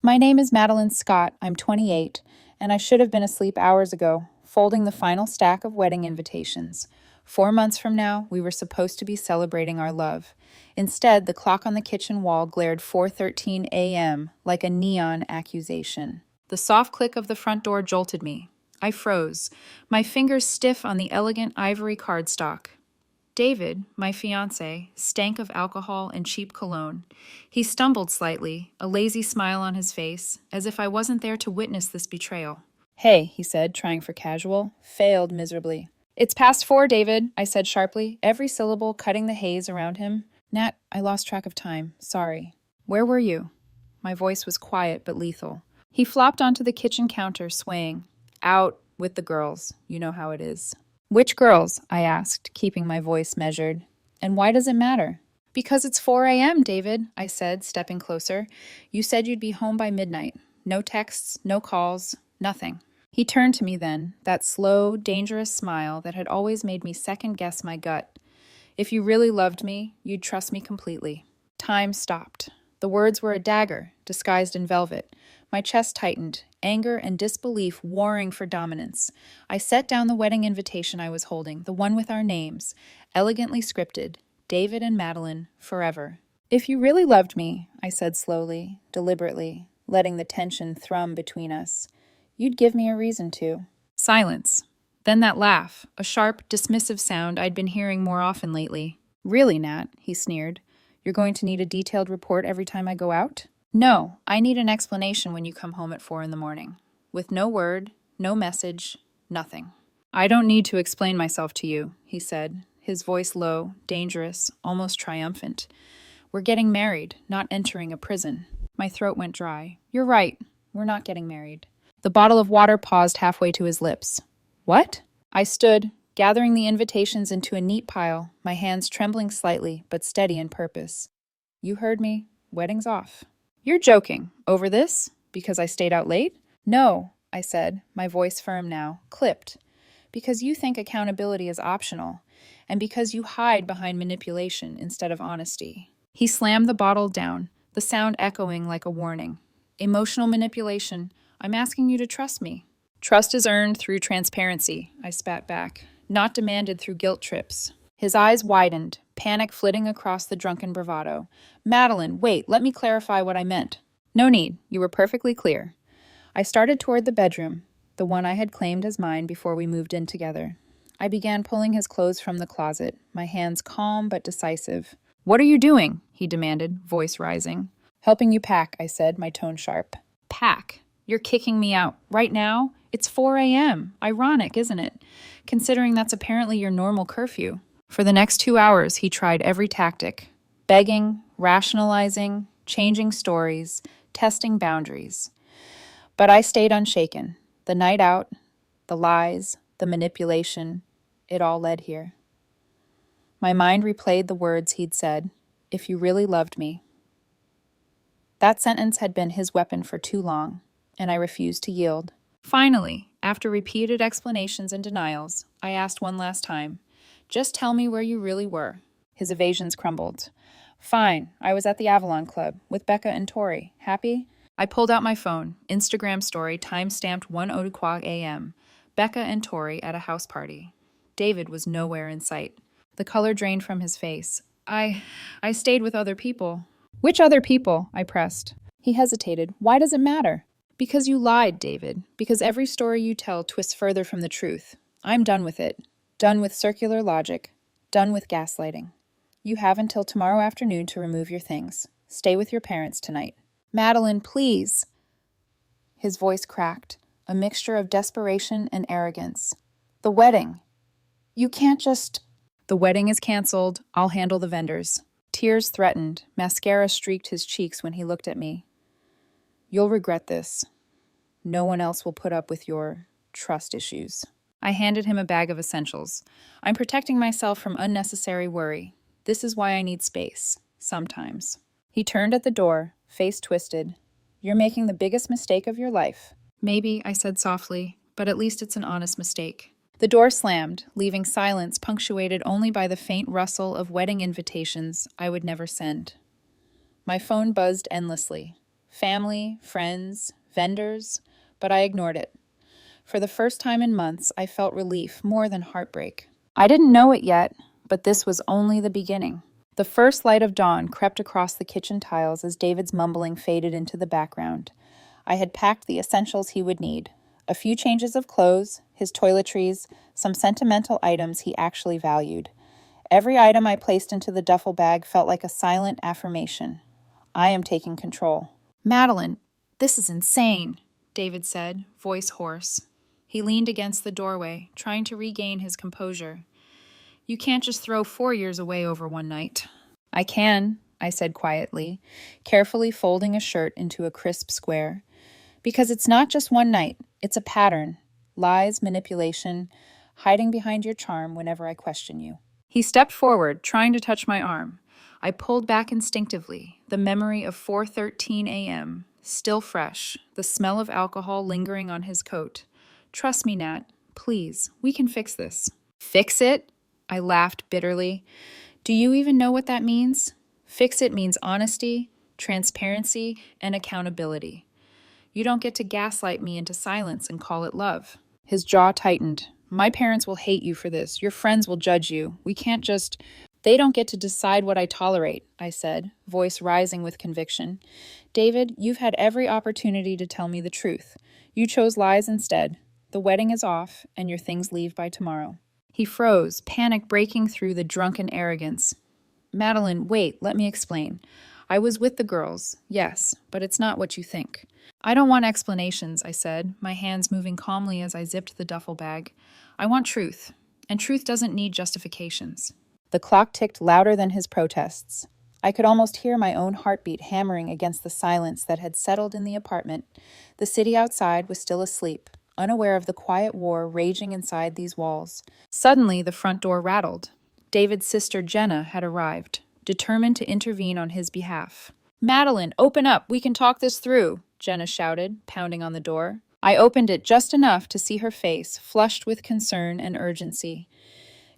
My name is Madeline Scott. I'm 28, and I should have been asleep hours ago, folding the final stack of wedding invitations. 4 months from now, we were supposed to be celebrating our love. Instead, the clock on the kitchen wall glared 4:13 a.m. like a neon accusation. The soft click of the front door jolted me. I froze, my fingers stiff on the elegant ivory cardstock. David, my fiancé, stank of alcohol and cheap cologne. He stumbled slightly, a lazy smile on his face, as if I wasn't there to witness this betrayal. "Hey," he said, trying for casual. Failed miserably. "It's past 4, David," I said sharply, every syllable cutting the haze around him. "Nat, I lost track of time. Sorry." "Where were you?" My voice was quiet but lethal. He flopped onto the kitchen counter, swaying. "Out with the girls. You know how it is." "Which girls?" I asked, keeping my voice measured. "And why does it matter?" "Because it's 4 a.m., David," I said, stepping closer. "You said you'd be home by midnight. No texts, no calls, nothing." He turned to me then, that slow, dangerous smile that had always made me second-guess my gut. "If you really loved me, you'd trust me completely." Time stopped. The words were a dagger, disguised in velvet. My chest tightened, anger and disbelief warring for dominance. I set down the wedding invitation I was holding, the one with our names, elegantly scripted, David and Madeline, forever. "If you really loved me," I said slowly, deliberately, letting the tension thrum between us, "you'd give me a reason to." Silence. Then that laugh, a sharp, dismissive sound I'd been hearing more often lately. "Really, Nat," he sneered. "You're going to need a detailed report every time I go out?" "No, I need an explanation when you come home at 4 in the morning. With no word, no message, nothing." "I don't need to explain myself to you," he said, his voice low, dangerous, almost triumphant. "We're getting married, not entering a prison." My throat went dry. "You're right. We're not getting married." The bottle of water paused halfway to his lips. "What?" I stood, gathering the invitations into a neat pile, my hands trembling slightly, but steady in purpose. "You heard me. Wedding's off." "You're joking. Over this? Because I stayed out late?" "No," I said, my voice firm now, clipped. "Because you think accountability is optional, and because you hide behind manipulation instead of honesty." He slammed the bottle down, the sound echoing like a warning. "Emotional manipulation. I'm asking you to trust me." "Trust is earned through transparency," I spat back, "not demanded through guilt trips." His eyes widened, panic flitting across the drunken bravado. "Madeline, wait, let me clarify what I meant." "No need, you were perfectly clear." I started toward the bedroom, the one I had claimed as mine before we moved in together. I began pulling his clothes from the closet, my hands calm but decisive. "What are you doing?" he demanded, voice rising. "Helping you pack," I said, my tone sharp. "Pack? You're kicking me out. Right now? It's 4 a.m. Ironic, isn't it? Considering that's apparently your normal curfew." For the next 2 hours, he tried every tactic. Begging, rationalizing, changing stories, testing boundaries. But I stayed unshaken. The night out, the lies, the manipulation, it all led here. My mind replayed the words he'd said, "If you really loved me." That sentence had been his weapon for too long, and I refused to yield. Finally, after repeated explanations and denials, I asked one last time, "Just tell me where you really were." His evasions crumbled. "Fine, I was at the Avalon Club, with Becca and Tori. Happy?" I pulled out my phone, Instagram story, time-stamped 1:00 a.m. Becca and Tori at a house party. David was nowhere in sight. The color drained from his face. I stayed with other people." "Which other people?" I pressed. He hesitated. "Why does it matter?" "Because you lied, David. Because every story you tell twists further from the truth. I'm done with it. Done with circular logic. Done with gaslighting. You have until tomorrow afternoon to remove your things. Stay with your parents tonight." "Madeline, please." His voice cracked, a mixture of desperation and arrogance. "The wedding. You can't just—" "The wedding is canceled. I'll handle the vendors." Tears threatened. Mascara streaked his cheeks when he looked at me. "You'll regret this. No one else will put up with your trust issues." I handed him a bag of essentials. "I'm protecting myself from unnecessary worry. This is why I need space. Sometimes." He turned at the door, face twisted. "You're making the biggest mistake of your life." "Maybe," I said softly, "but at least it's an honest mistake." The door slammed, leaving silence punctuated only by the faint rustle of wedding invitations I would never send. My phone buzzed endlessly. family, friends, vendors, but I ignored it. For the first time in months, I felt relief more than heartbreak. I didn't know it yet, but this was only the beginning. The first light of dawn crept across the kitchen tiles as David's mumbling faded into the background. I had packed the essentials he would need: a few changes of clothes, his toiletries, some sentimental items he actually valued. Every item I placed into the duffel bag felt like a silent affirmation. I am taking control. "Madeline, this is insane," David said, voice hoarse. He leaned against the doorway, trying to regain his composure. "You can't just throw 4 years away over one night." "I can," I said quietly, carefully folding a shirt into a crisp square. "Because it's not just one night, it's a pattern. Lies, manipulation, hiding behind your charm whenever I question you." He stepped forward, trying to touch my arm. I pulled back instinctively, the memory of 4:13 a.m., still fresh, the smell of alcohol lingering on his coat. "Trust me, Nat. Please, we can fix this." "Fix it?" I laughed bitterly. "Do you even know what that means?" Fix it means honesty, transparency, and accountability. You don't get to gaslight me into silence and call it love. His jaw tightened. "My parents will hate you for this. Your friends will judge you. We can't just—" "They don't get to decide what I tolerate," I said, voice rising with conviction. "David, you've had every opportunity to tell me the truth. You chose lies instead. The wedding is off, and your things leave by tomorrow." He froze, panic breaking through the drunken arrogance. "Madeline, wait, let me explain. I was with the girls, yes, but it's not what you think." "I don't want explanations," I said, my hands moving calmly as I zipped the duffel bag. "I want truth, and truth doesn't need justifications." The clock ticked louder than his protests. I could almost hear my own heartbeat hammering against the silence that had settled in the apartment. The city outside was still asleep, unaware of the quiet war raging inside these walls. Suddenly, the front door rattled. David's sister Jenna had arrived, determined to intervene on his behalf. "Madeline, open up! We can talk this through!" Jenna shouted, pounding on the door. I opened it just enough to see her face, flushed with concern and urgency.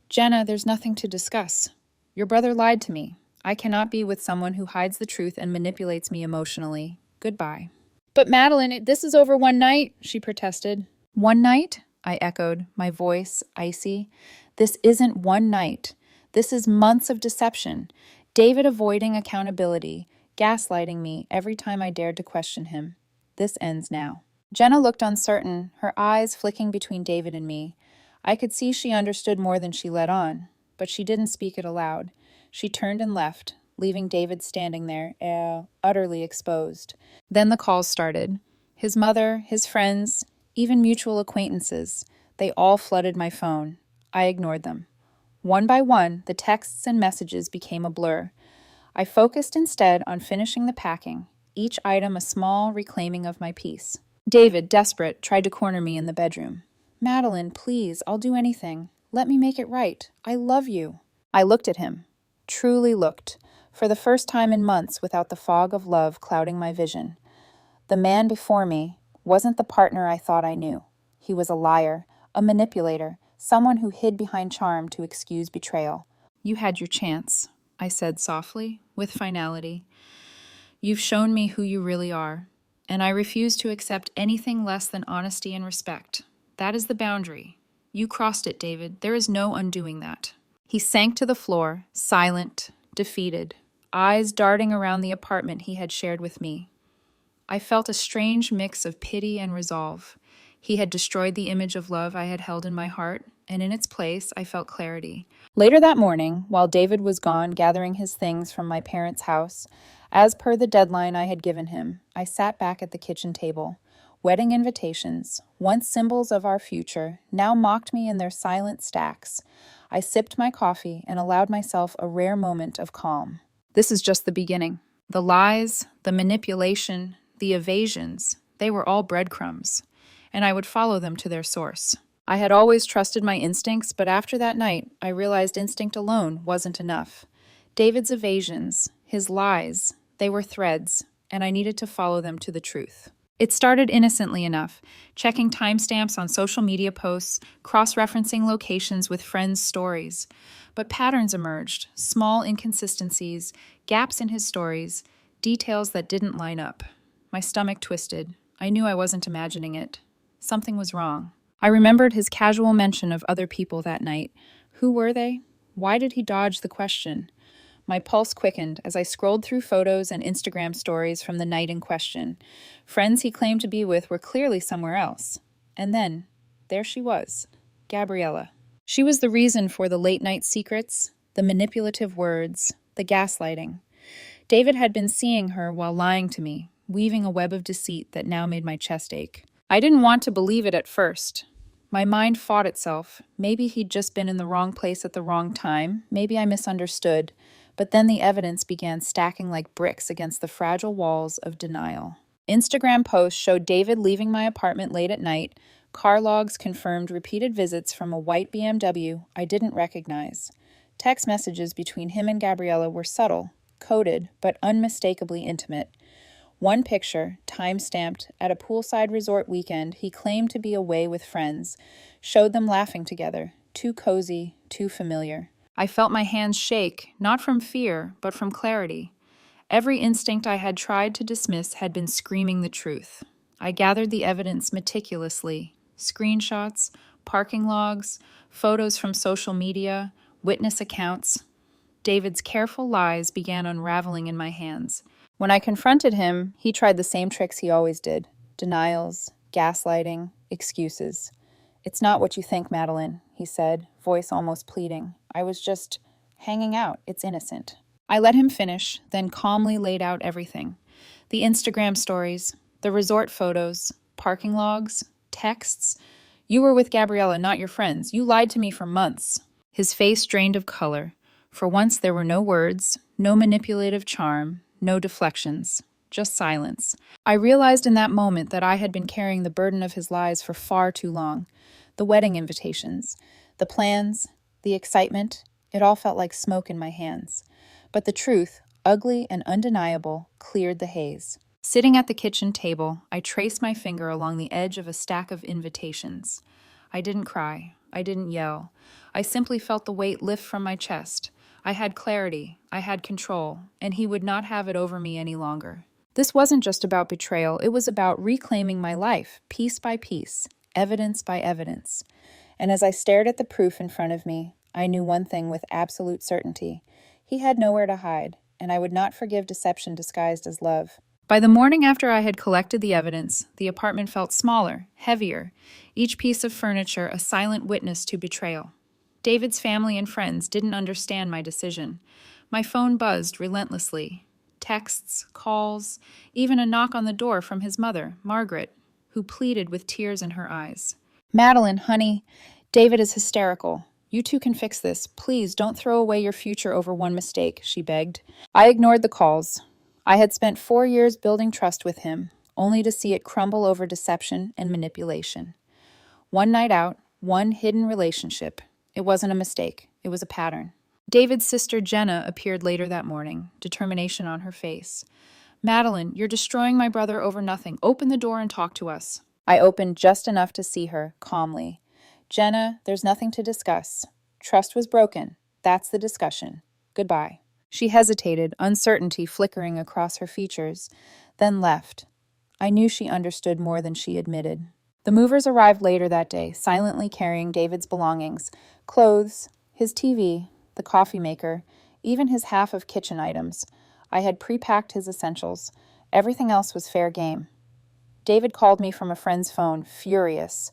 "Jenna, there's nothing to discuss. Your brother lied to me. I cannot be with someone who hides the truth and manipulates me emotionally. Goodbye." "But Madeline, this is over one night," she protested. "One night?" I echoed, my voice icy. "This isn't one night. This is months of deception. David avoiding accountability, gaslighting me every time I dared to question him. This ends now." Jenna looked uncertain, her eyes flicking between David and me. I could see she understood more than she let on, but she didn't speak it aloud. She turned and left, leaving David standing there, utterly exposed. Then the calls started. His mother, his friends, even mutual acquaintances, they all flooded my phone. I ignored them. One by one, the texts and messages became a blur. I focused instead on finishing the packing, each item a small reclaiming of my peace. David, desperate, tried to corner me in the bedroom. "Madeline, please, I'll do anything. Let me make it right. I love you." I looked at him, truly looked, for the first time in months without the fog of love clouding my vision. The man before me wasn't the partner I thought I knew. He was a liar, a manipulator, someone who hid behind charm to excuse betrayal. "You had your chance," I said softly, with finality. "You've shown me who you really are, and I refuse to accept anything less than honesty and respect. That is the boundary. You crossed it, David. There is no undoing that." He sank to the floor, silent, defeated, eyes darting around the apartment he had shared with me. I felt a strange mix of pity and resolve. He had destroyed the image of love I had held in my heart, and in its place, I felt clarity. Later that morning, while David was gone gathering his things from my parents' house, as per the deadline I had given him, I sat back at the kitchen table. Wedding invitations, once symbols of our future, now mocked me in their silent stacks. I sipped my coffee and allowed myself a rare moment of calm. This is just the beginning. The lies, the manipulation, the evasions, they were all breadcrumbs, and I would follow them to their source. I had always trusted my instincts, but after that night, I realized instinct alone wasn't enough. David's evasions, his lies, they were threads, and I needed to follow them to the truth. It started innocently enough, checking timestamps on social media posts, cross-referencing locations with friends' stories. But patterns emerged, small inconsistencies, gaps in his stories, details that didn't line up. My stomach twisted. I knew I wasn't imagining it. Something was wrong. I remembered his casual mention of other people that night. Who were they? Why did he dodge the question? My pulse quickened as I scrolled through photos and Instagram stories from the night in question. Friends he claimed to be with were clearly somewhere else. And then, there she was, Gabriella. She was the reason for the late-night secrets, the manipulative words, the gaslighting. David had been seeing her while lying to me, weaving a web of deceit that now made my chest ache. I didn't want to believe it at first. My mind fought itself. Maybe he'd just been in the wrong place at the wrong time. Maybe I misunderstood. But then the evidence began stacking like bricks against the fragile walls of denial. Instagram posts showed David leaving my apartment late at night. Car logs confirmed repeated visits from a white BMW I didn't recognize. Text messages between him and Gabriella were subtle, coded, but unmistakably intimate. One picture, time-stamped, at a poolside resort weekend he claimed to be away with friends, showed them laughing together, too cozy, too familiar. I felt my hands shake, not from fear, but from clarity. Every instinct I had tried to dismiss had been screaming the truth. I gathered the evidence meticulously. Screenshots, parking logs, photos from social media, witness accounts. David's careful lies began unraveling in my hands. When I confronted him, he tried the same tricks he always did. Denials, gaslighting, excuses. "It's not what you think, Madeline," he said, voice almost pleading. "I was just hanging out. It's innocent." I let him finish, then calmly laid out everything. The Instagram stories, the resort photos, parking logs, texts. "You were with Gabriella, not your friends. You lied to me for months." His face drained of color. For once there were no words, no manipulative charm, no deflections, just silence. I realized in that moment that I had been carrying the burden of his lies for far too long. The wedding invitations, the plans, the excitement, it all felt like smoke in my hands. But the truth, ugly and undeniable, cleared the haze. Sitting at the kitchen table, I traced my finger along the edge of a stack of invitations. I didn't cry. I didn't yell. I simply felt the weight lift from my chest. I had clarity, I had control, and he would not have it over me any longer. This wasn't just about betrayal, it was about reclaiming my life, piece by piece, evidence by evidence. And as I stared at the proof in front of me, I knew one thing with absolute certainty. He had nowhere to hide, and I would not forgive deception disguised as love. By the morning after I had collected the evidence, the apartment felt smaller, heavier, each piece of furniture a silent witness to betrayal. David's family and friends didn't understand my decision. My phone buzzed relentlessly. Texts, calls, even a knock on the door from his mother, Margaret, who pleaded with tears in her eyes. "Madeline, honey, David is hysterical. You two can fix this. Please don't throw away your future over one mistake," she begged. I ignored the calls. I had spent 4 years building trust with him, only to see it crumble over deception and manipulation. One night out, one hidden relationship. It wasn't a mistake. It was a pattern. David's sister Jenna appeared later that morning, determination on her face. "Madeline, you're destroying my brother over nothing. Open the door and talk to us." I opened just enough to see her, calmly. "Jenna, there's nothing to discuss. Trust was broken. That's the discussion. Goodbye." She hesitated, uncertainty flickering across her features, then left. I knew she understood more than she admitted. The movers arrived later that day, silently carrying David's belongings, clothes, his TV, the coffee maker, even his half of kitchen items. I had pre-packed his essentials. Everything else was fair game. David called me from a friend's phone, furious.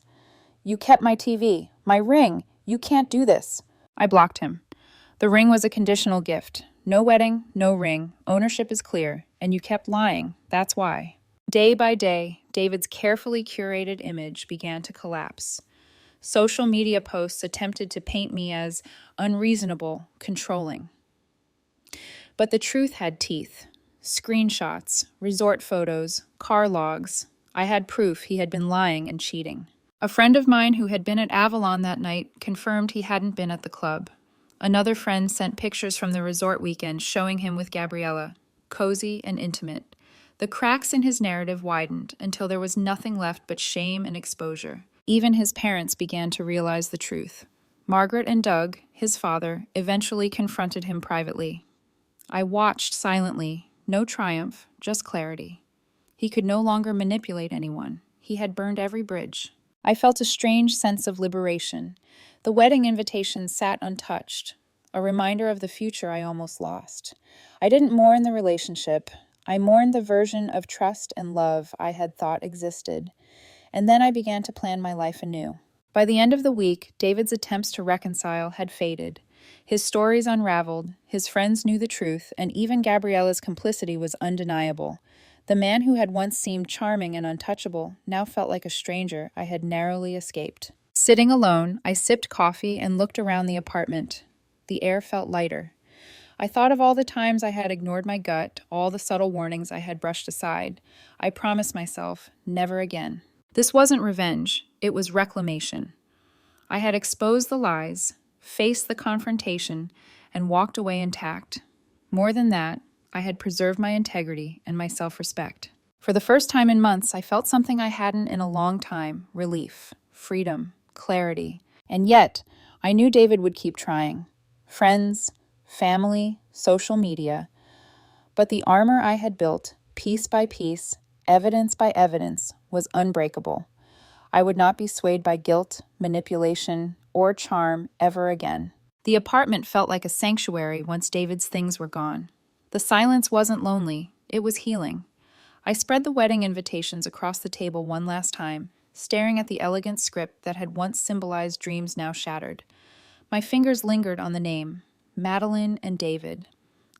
"You kept my TV, my ring. You can't do this." I blocked him. The ring was a conditional gift. No wedding, no ring. Ownership is clear. And you kept lying. That's why. Day by day, David's carefully curated image began to collapse. Social media posts attempted to paint me as unreasonable, controlling. But the truth had teeth. Screenshots, resort photos, car logs. I had proof he had been lying and cheating. A friend of mine who had been at Avalon that night confirmed he hadn't been at the club. Another friend sent pictures from the resort weekend showing him with Gabriella, cozy and intimate. The cracks in his narrative widened until there was nothing left but shame and exposure. Even his parents began to realize the truth. Margaret and Doug, his father, eventually confronted him privately. I watched silently, no triumph, just clarity. He could no longer manipulate anyone. He had burned every bridge. I felt a strange sense of liberation. The wedding invitation sat untouched, a reminder of the future I almost lost. I didn't mourn the relationship. I mourned the version of trust and love I had thought existed. And then I began to plan my life anew. By the end of the week, David's attempts to reconcile had faded. His stories unraveled, his friends knew the truth, and even Gabriella's complicity was undeniable. The man who had once seemed charming and untouchable now felt like a stranger I had narrowly escaped. Sitting alone, I sipped coffee and looked around the apartment. The air felt lighter. I thought of all the times I had ignored my gut, all the subtle warnings I had brushed aside. I promised myself, never again. This wasn't revenge, it was reclamation. I had exposed the lies, faced the confrontation, and walked away intact. More than that, I had preserved my integrity and my self-respect. For the first time in months, I felt something I hadn't in a long time: relief, freedom, clarity. And yet, I knew David would keep trying. Friends, family, social media. But the armor I had built, piece by piece, evidence by evidence, was unbreakable. I would not be swayed by guilt, manipulation, or charm ever again. The apartment felt like a sanctuary once David's things were gone. The silence wasn't lonely, it was healing. I spread the wedding invitations across the table one last time, staring at the elegant script that had once symbolized dreams now shattered. My fingers lingered on the name, Madeline and David.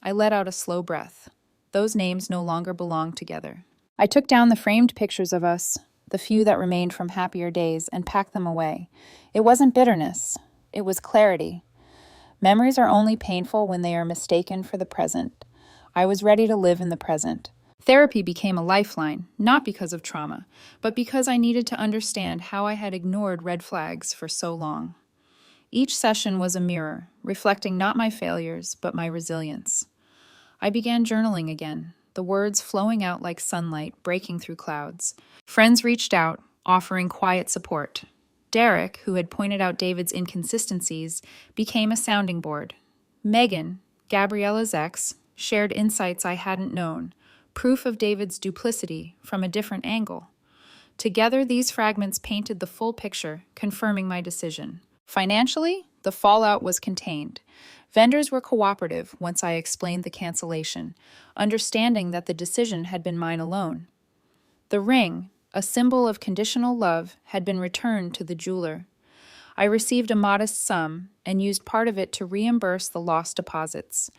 I let out a slow breath. Those names no longer belonged together. I took down the framed pictures of us, the few that remained from happier days, and packed them away. It wasn't bitterness, it was clarity. Memories are only painful when they are mistaken for the present. I was ready to live in the present. Therapy became a lifeline, not because of trauma, but because I needed to understand how I had ignored red flags for so long. Each session was a mirror, reflecting not my failures, but my resilience. I began journaling again, the words flowing out like sunlight breaking through clouds. Friends reached out, offering quiet support. Derek, who had pointed out David's inconsistencies, became a sounding board. Megan, Gabriella's ex, shared insights I hadn't known, proof of David's duplicity from a different angle. Together, these fragments painted the full picture, confirming my decision. Financially, the fallout was contained. Vendors were cooperative once I explained the cancellation, understanding that the decision had been mine alone. The ring, a symbol of conditional love, had been returned to the jeweler. I received a modest sum and used part of it to reimburse the lost deposits.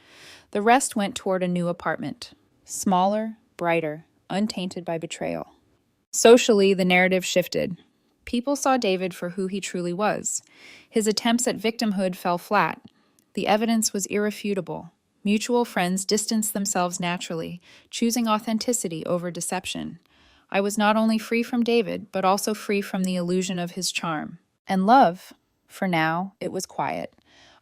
The rest went toward a new apartment, smaller, brighter, untainted by betrayal. Socially, the narrative shifted. People saw David for who he truly was. His attempts at victimhood fell flat. The evidence was irrefutable. Mutual friends distanced themselves naturally, choosing authenticity over deception. I was not only free from David, but also free from the illusion of his charm. And love, for now, it was quiet.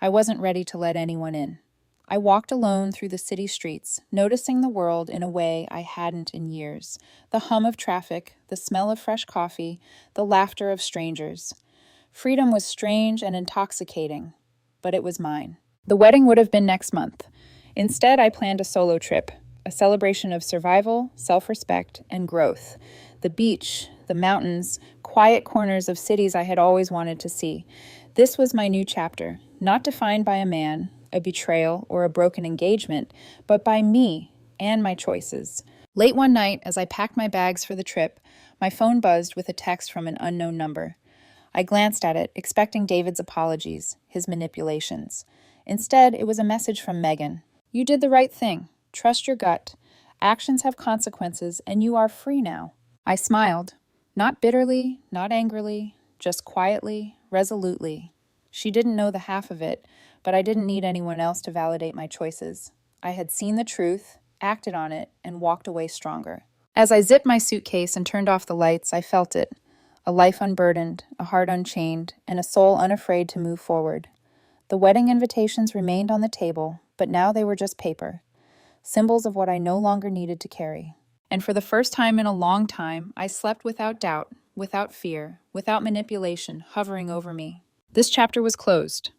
I wasn't ready to let anyone in. I walked alone through the city streets, noticing the world in a way I hadn't in years. The hum of traffic, the smell of fresh coffee, the laughter of strangers. Freedom was strange and intoxicating, but it was mine. The wedding would have been next month. Instead, I planned a solo trip, a celebration of survival, self-respect, and growth. The beach, the mountains, quiet corners of cities I had always wanted to see. This was my new chapter, not defined by a man, a betrayal, or a broken engagement, but by me and my choices. Late one night, as I packed my bags for the trip, my phone buzzed with a text from an unknown number. I glanced at it, expecting David's apologies, his manipulations. Instead, it was a message from Megan. "You did the right thing. Trust your gut. Actions have consequences, and you are free now." I smiled. Not bitterly, not angrily, just quietly, resolutely. She didn't know the half of it, but I didn't need anyone else to validate my choices. I had seen the truth, acted on it, and walked away stronger. As I zipped my suitcase and turned off the lights, I felt it. A life unburdened, a heart unchained, and a soul unafraid to move forward. The wedding invitations remained on the table, but now they were just paper. Symbols of what I no longer needed to carry. And for the first time in a long time, I slept without doubt, without fear, without manipulation hovering over me. This chapter was closed.